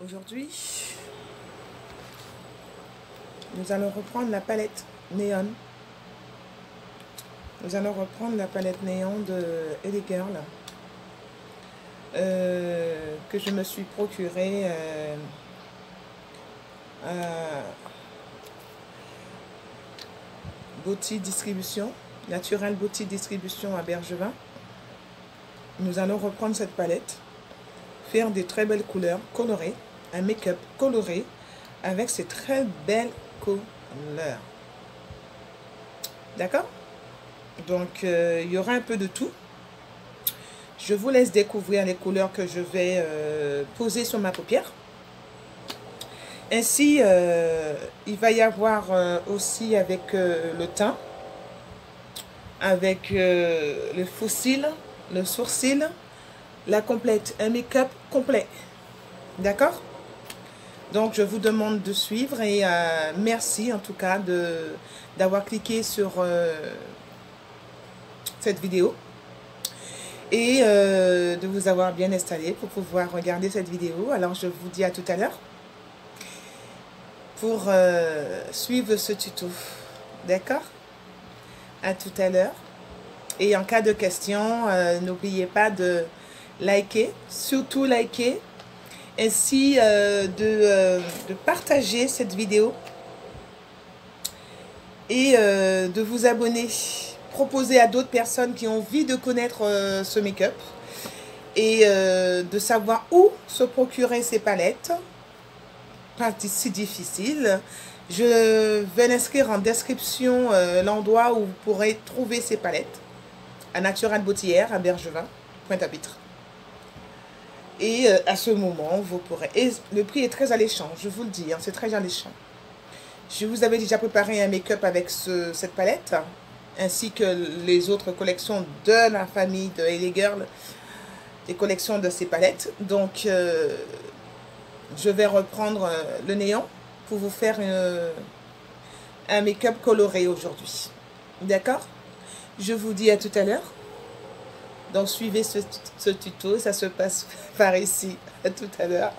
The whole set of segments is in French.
Aujourd'hui, nous allons reprendre la palette néon. Nous allons reprendre la palette néon de LA Girl que je me suis procurée à Beauty Distribution, Natural Beauty Distribution à Bergevin. Nous allons reprendre cette palette, faire des très belles couleurs colorées, un make-up coloré avec ces très belles couleurs. D'accord? Donc, il y aura un peu de tout. Je vous laisse découvrir les couleurs que je vais poser sur ma paupière. Ainsi, il va y avoir aussi avec le teint, avec le faux cils, le sourcil, la complète, un make-up complet. D'accord? Donc, je vous demande de suivre et merci en tout cas d'avoir cliqué sur cette vidéo et de vous avoir bien installé pour pouvoir regarder cette vidéo. Alors, je vous dis à tout à l'heure pour suivre ce tuto. D'accord? À tout à l'heure. Et en cas de question, n'oubliez pas de liker, surtout liker, ainsi de partager cette vidéo et de vous abonner. Proposer à d'autres personnes qui ont envie de connaître ce make-up et de savoir où se procurer ces palettes. Pas si difficile. Je vais l'inscrire en description l'endroit où vous pourrez trouver ces palettes à Natural Beauty à Bergevin, Pointe-à-Pitre. Et à ce moment, vous pourrez... Et le prix est très alléchant, je vous le dis, hein, c'est très alléchant. Je vous avais déjà préparé un make-up avec cette palette, ainsi que les autres collections de la famille de LA Girl, les collections de ces palettes. Donc, je vais reprendre le néon pour vous faire un make-up coloré aujourd'hui. D'accord? Je vous dis à tout à l'heure. Donc, suivez ce tuto. Ça se passe par ici. À tout à l'heure.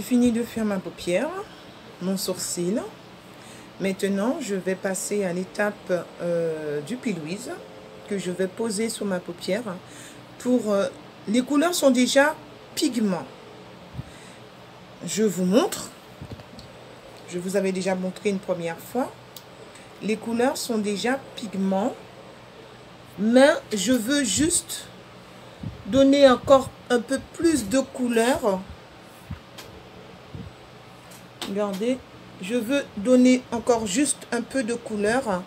j'ai fini de faire ma paupière, mon sourcil. Maintenant, je vais passer à l'étape du pilouise que je vais poser sur ma paupière. Les couleurs sont déjà pigments. Je vous montre. Je vous avais déjà montré une première fois. Les couleurs sont déjà pigments. Mais je veux juste donner encore un peu plus de couleur. Regardez, je veux donner encore juste un peu de couleur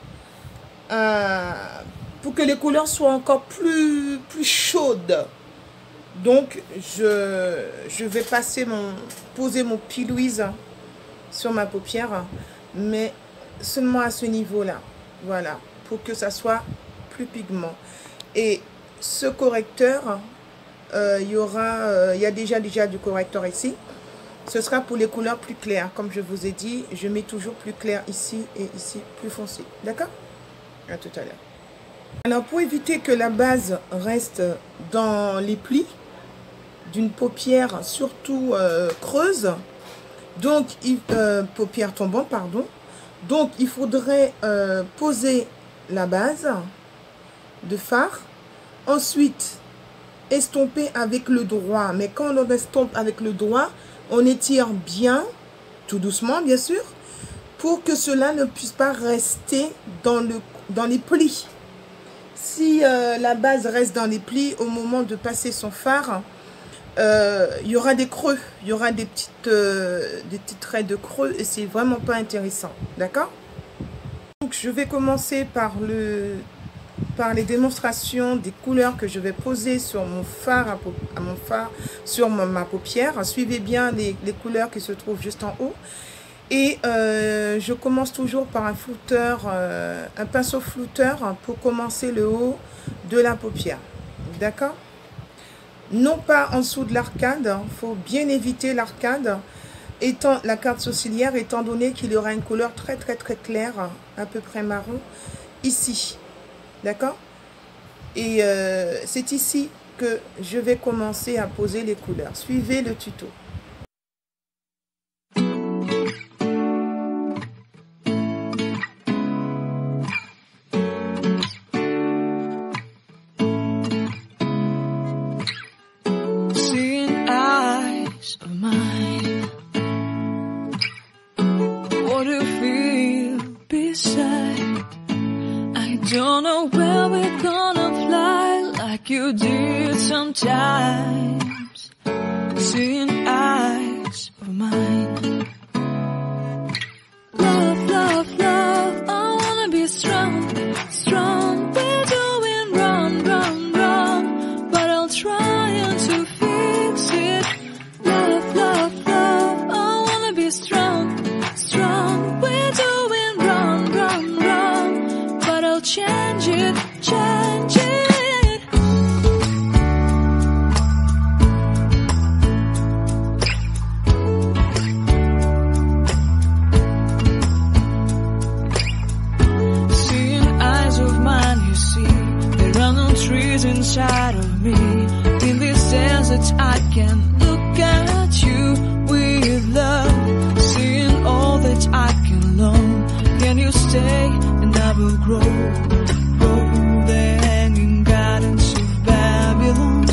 pour que les couleurs soient encore plus chaudes. Donc, je vais poser mon pilouise sur ma paupière, mais seulement à ce niveau-là. Voilà, pour que ça soit plus pigment. Et ce correcteur, il y a déjà du correcteur ici. Ce sera pour les couleurs plus claires. Comme je vous ai dit, je mets toujours plus clair ici et ici plus foncé. D'accord? À tout à l'heure. Alors, pour éviter que la base reste dans les plis d'une paupière, surtout creuse, donc, paupière tombante, pardon. Donc, il faudrait poser la base de fard. Ensuite, estomper avec le droit. Mais quand on estompe avec le droit, on étire bien, tout doucement bien sûr, pour que cela ne puisse pas rester dans les plis. Si la base reste dans les plis, au moment de passer son fard, il y aura des creux, il y aura des petits traits de creux et c'est vraiment pas intéressant, d'accord? Donc je vais commencer par les démonstrations des couleurs que je vais poser sur mon fard, sur ma paupière. Suivez bien les couleurs qui se trouvent juste en haut. Et je commence toujours par un flouteur, un pinceau flouteur pour commencer le haut de la paupière. D'accord? Non pas en dessous de l'arcade, il faut bien éviter l'arcade, l'arcade sourcilière, étant donné qu'il y aura une couleur très claire, à peu près marron, ici. D'accord? Et c'est ici que je vais commencer à poser les couleurs. Suivez le tuto. Don't know where we're gonna fly like you did sometimes. Seeing eyes of mine. Love, love, love, I wanna be strong, strong. We're doing wrong, wrong, wrong, but I'll try to fix it. Love, love, love, I wanna be strong, strong. We're doing wrong, wrong, wrong, but I'll change it, change it. Seeing eyes of mine, you see, there are no trees inside of me. In this desert I can look at you with love. Seeing all that I can learn. Can you stay and I will grow? The hanging gardens of Babylon.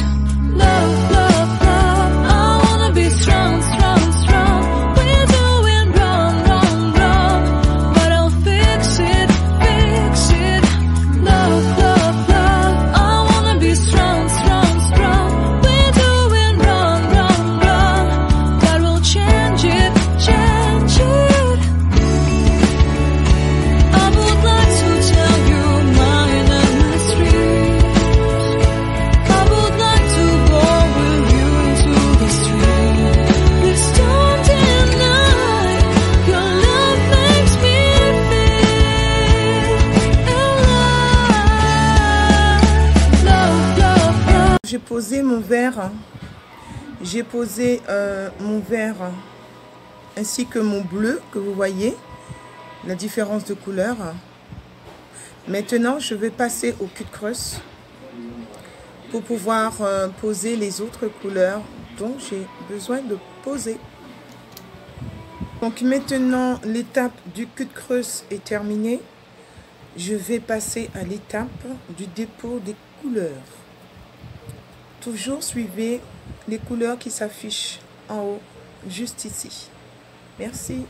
Love, love, love, I wanna be strong, strong, strong. We're doing wrong, wrong, wrong, but I'll fix it, fix it. Love, love, love, I wanna be strong, strong, strong. We're doing wrong, wrong, wrong, but we'll change it, change it. I would like to tell you mine and my street. I would like to go with you into the street. Please don't deny your love makes me feel alive. Love, love, love. J'ai posé mon verre. J'ai posé mon vert ainsi que mon bleu que vous voyez. La différence de couleur. Maintenant, je vais passer au cut creuse pour pouvoir poser les autres couleurs dont j'ai besoin de poser. Donc maintenant, l'étape du cut creuse est terminée. Je vais passer à l'étape du dépôt des couleurs. Toujours suivez les couleurs qui s'affichent en haut, juste ici. Merci.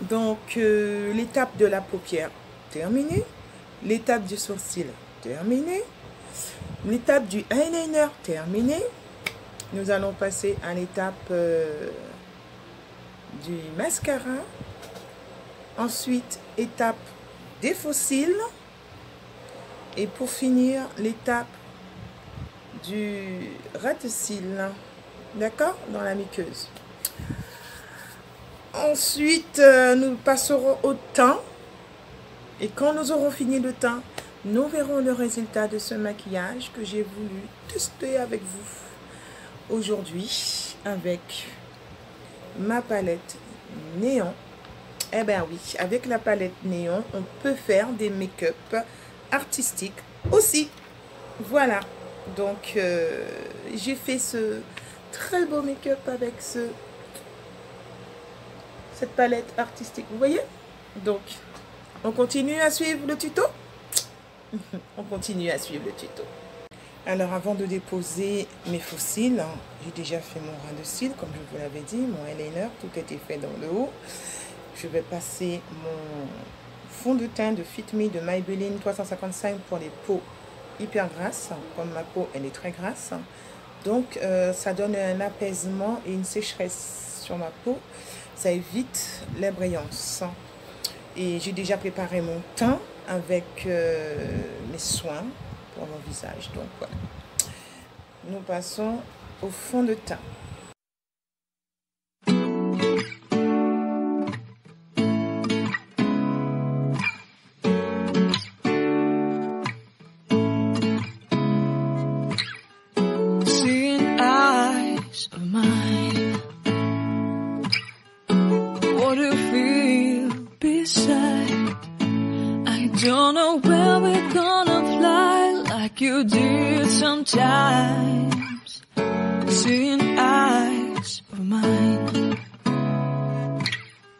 Donc, l'étape de la paupière terminée, l'étape du sourcil terminée, l'étape du eyeliner terminée. Nous allons passer à l'étape du mascara. Ensuite, étape des faux cils. Et pour finir, l'étape du ras-de-cils. D'accord? Dans la muqueuse. Ensuite, nous passerons au teint. Et quand nous aurons fini le teint, nous verrons le résultat de ce maquillage que j'ai voulu tester avec vous aujourd'hui avec ma palette néon. Eh bien oui, avec la palette néon, on peut faire des make-up artistiques aussi. Voilà, donc j'ai fait ce très beau make-up avec cette palette artistique, vous voyez. Donc, on continue à suivre le tuto. On continue à suivre le tuto. Alors, avant de déposer mes faux cils, j'ai déjà fait mon ras de cils, comme je vous l'avais dit, mon eyeliner, tout était fait dans le haut. Je vais passer mon fond de teint de Fit Me de Maybelline 355 pour les peaux hyper grasses, comme ma peau elle est très grasse. Donc, ça donne un apaisement et une sécheresse sur ma peau. Ça évite les braillances. Et j'ai déjà préparé mon teint avec mes soins pour mon visage. Donc voilà. Nous passons au fond de teint. Seeing eyes of mine, what do you feel beside? I don't know where we're gonna fly like you did sometimes. Seeing eyes of mine,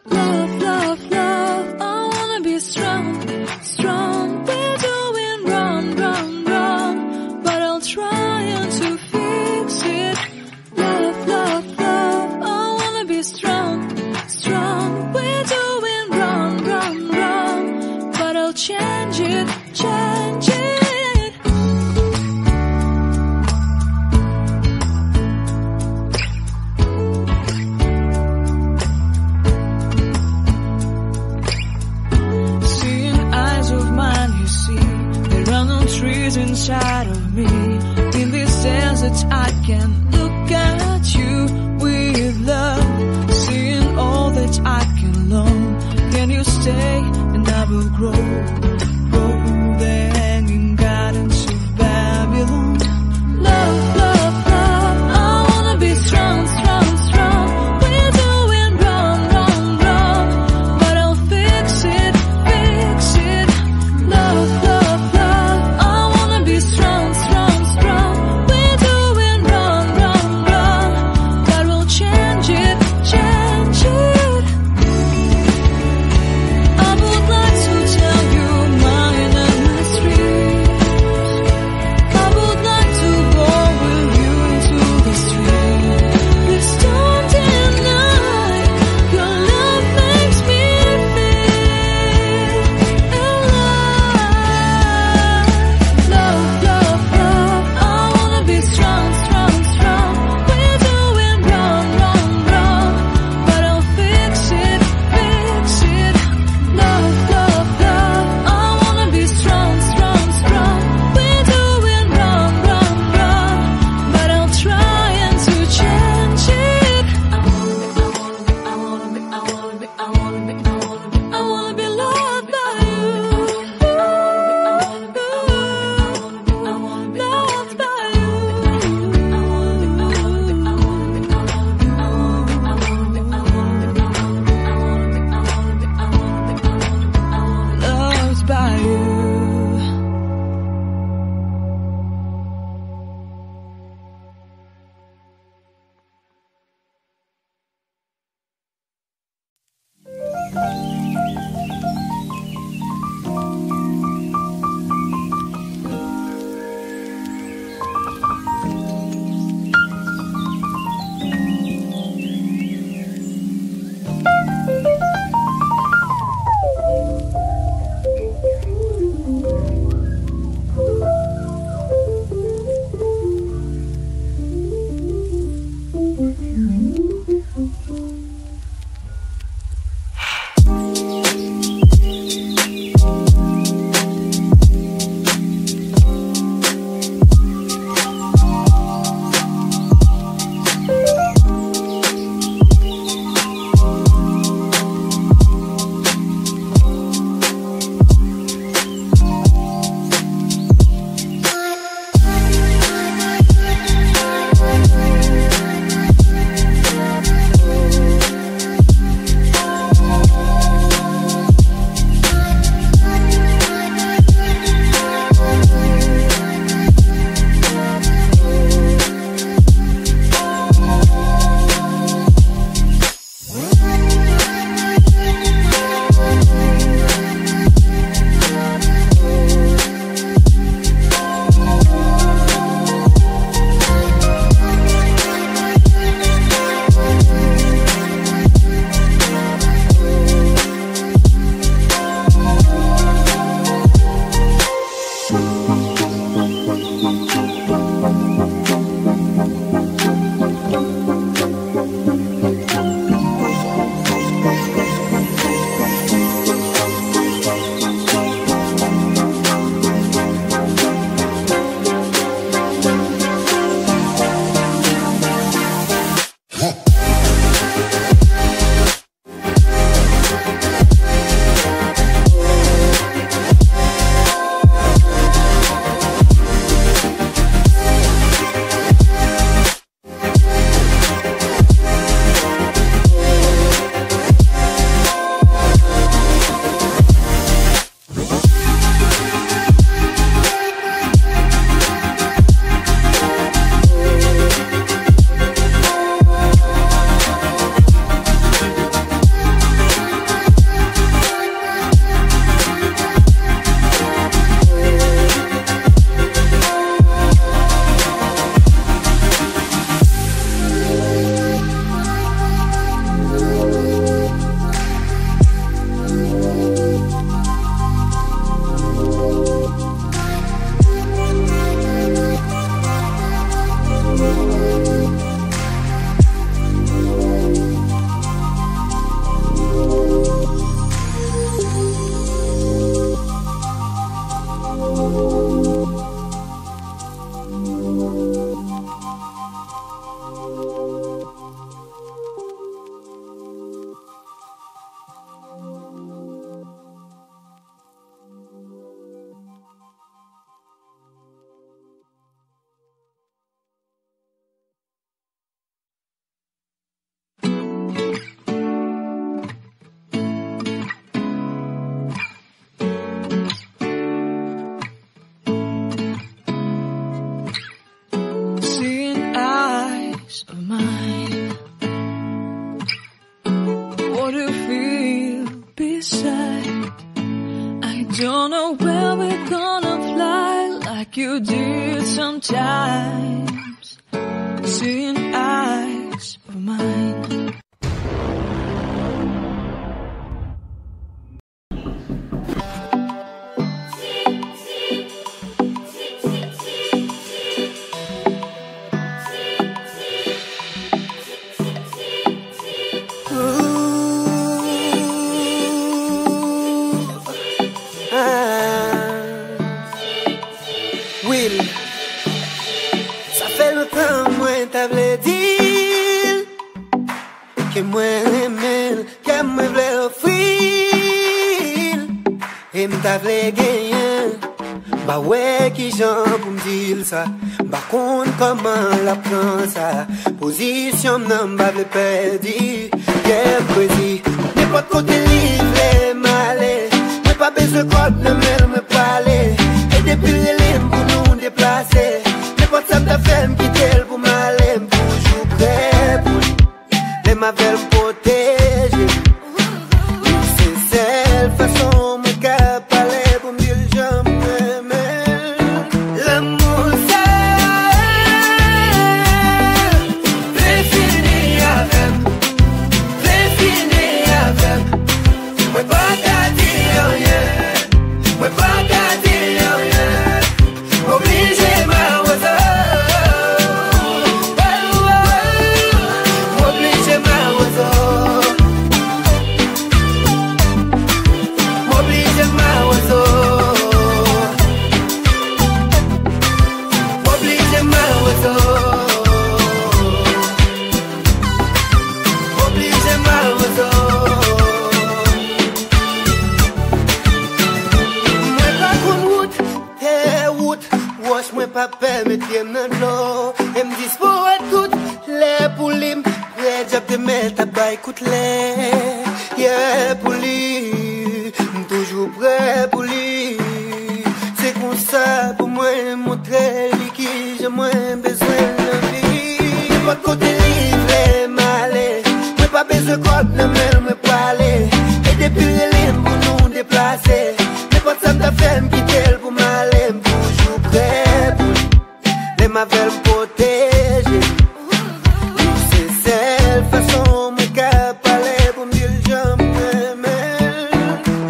love, love, love, I wanna be strong, strong. We're doing wrong, wrong, wrong, but I'll try to fix it. Love, love, love, I wanna be strong, strong. We're doing wrong, wrong, wrong, but I'll change it, change it. Seeing eyes of mine, you see, there are no trees inside of me. In this desert, I can look at you with love. Seeing all that I can learn. Can you stay and I will grow? Grow the hanging gardens of Babylon. Love, love, love, I wanna be strong, strong, strong. We're doing wrong, wrong, wrong, but I'll fix it, fix it. Love, love, love, I wanna be strong, strong, strong. We're doing wrong, wrong, wrong, but we'll change it, change it. I would like to tell you beside. I don't know where we're gonna fly like you did sometimes. Seeing eyes of mine. Ça fait longtemps moi t'avais dit que moi aimé, que moi voulais offrir et m't'avais gagné. Bah ouais qui j'en pour me dire ça. Bah compte comment la prend ça. Position non m'avait perdu. Qu'elle prédit n'importe côté livre malé. Mais pas besoin de code ne me parler. Et depuis les lignes pour nous déplacer. N'importe ça m'a fait me quitter pour m'aller. Toujours prêt pour lui. Les m'avaient me protéger. C'est celle façon me capaler pour me dire j'aime. L'amour c'est fini avec. C'est fini avec. Moi pas qu'à dire rien. Moi pas qu'à dire rien. Obligé ma oiseau. Obligé ma oiseau. Obligé ma oiseau. Obligé ma oiseau. Obligé ma oiseau. Moi pas permettre dans l'eau et me dispose à toutes les poulies prêt job de mettre à bas écoute les yeah poulies toujours prêt poulies c'est comme ça pour moi montrer qui j'ai moins besoin de vie pas de côté livre malé moi pas besoin de code ne me parler et depuis les lignes pour nous déplacer mais pas ça m'a fait me quitter pour m'aller toujours prêt les m'avaient me protéger. C'est celle façon me capaler pour me dire j'aime.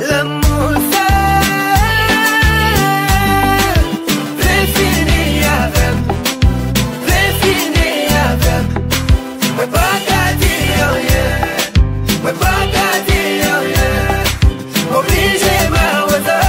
L'amour c'est fini avec. C'est fini avec. Moi pas qu'à dire rien. Moi pas qu'à dire rien. Obligé ma oiseau.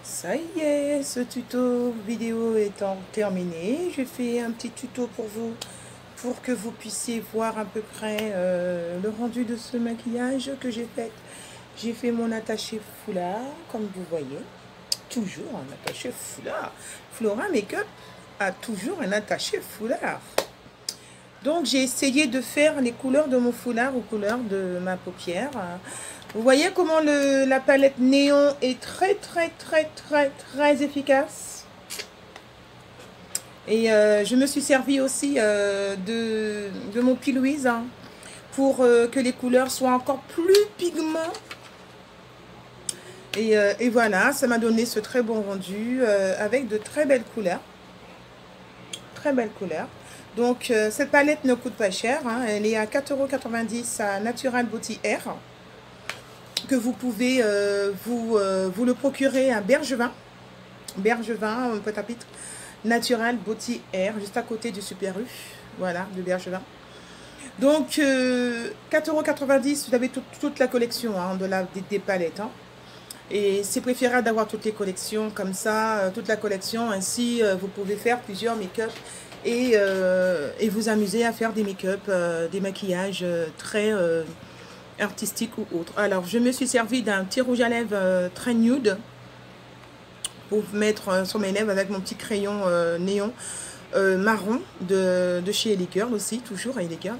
Ça y est, ce tuto vidéo étant terminé, je fais un petit tuto pour vous, pour que vous puissiez voir à peu près le rendu de ce maquillage que j'ai fait. J'ai fait mon attaché foulard, comme vous voyez, toujours un attaché foulard. Flora Makeup a toujours un attaché foulard. Donc j'ai essayé de faire les couleurs de mon foulard aux couleurs de ma paupière. Vous voyez comment la palette néon est très efficace. Et je me suis servi aussi de mon P. Louise pour que les couleurs soient encore plus pigments. Et voilà, ça m'a donné ce très bon rendu avec de très belles couleurs. Très belles couleurs. Donc, cette palette ne coûte pas cher. Hein, elle est à 4,90 € à Natural Beauty Air. Que vous pouvez vous le procurer à Bergevin. Bergevin, Pointe-à-Pitre. Natural Beauty Air, juste à côté du Super U. Voilà, de Bergevin. Donc, 4,90 €, vous avez toute la collection hein, des palettes. Hein. Et c'est préférable d'avoir toutes les collections comme ça, toute la collection. Ainsi, vous pouvez faire plusieurs make-up et vous amuser à faire des make-up, des maquillages très artistiques ou autres. Alors, je me suis servi d'un petit rouge à lèvres très nude pour mettre sur mes lèvres avec mon petit crayon néon marron de chez Ellie Girl aussi, toujours à Ellie Girl.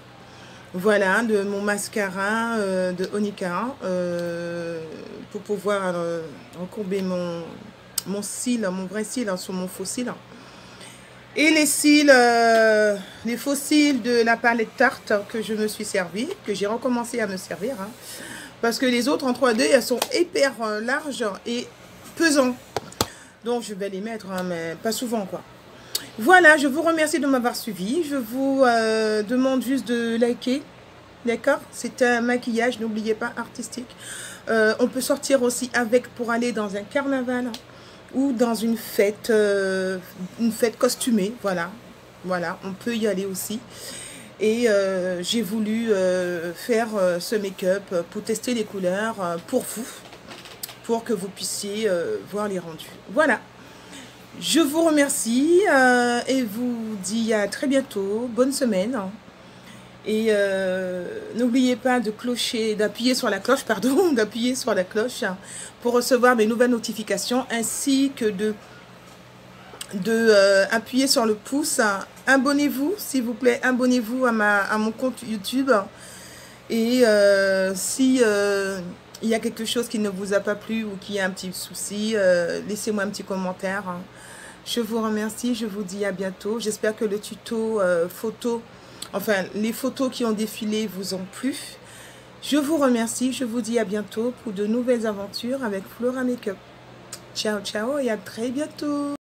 Voilà, de mon mascara de Onika pour pouvoir recourber mon cil, mon vrai cil hein, sur mon faux cil. Et les cils, les faux cils de la palette Tarte que je me suis servi, que j'ai recommencé à me servir. Hein, parce que les autres en 3D, elles sont hyper larges et pesantes. Donc je vais les mettre, hein, mais pas souvent quoi. Voilà, je vous remercie de m'avoir suivi. Je vous demande juste de liker. D'accord? C'est un maquillage, n'oubliez pas, artistique. On peut sortir aussi avec pour aller dans un carnaval ou dans une fête costumée. Voilà, voilà, on peut y aller aussi. Et j'ai voulu faire ce make-up pour tester les couleurs pour vous, pour que vous puissiez voir les rendus. Voilà. Je vous remercie et vous dis à très bientôt. Bonne semaine. Et n'oubliez pas d'appuyer sur la cloche, pardon, d'appuyer sur la cloche pour recevoir mes nouvelles notifications ainsi que appuyer sur le pouce. Abonnez-vous, s'il vous plaît, abonnez-vous à mon compte YouTube. Et si il y a quelque chose qui ne vous a pas plu ou qui a un petit souci, laissez-moi un petit commentaire. Je vous remercie, je vous dis à bientôt. J'espère que le tuto photo, enfin les photos qui ont défilé vous ont plu. Je vous remercie, je vous dis à bientôt pour de nouvelles aventures avec Flora Makeup. Ciao, ciao et à très bientôt.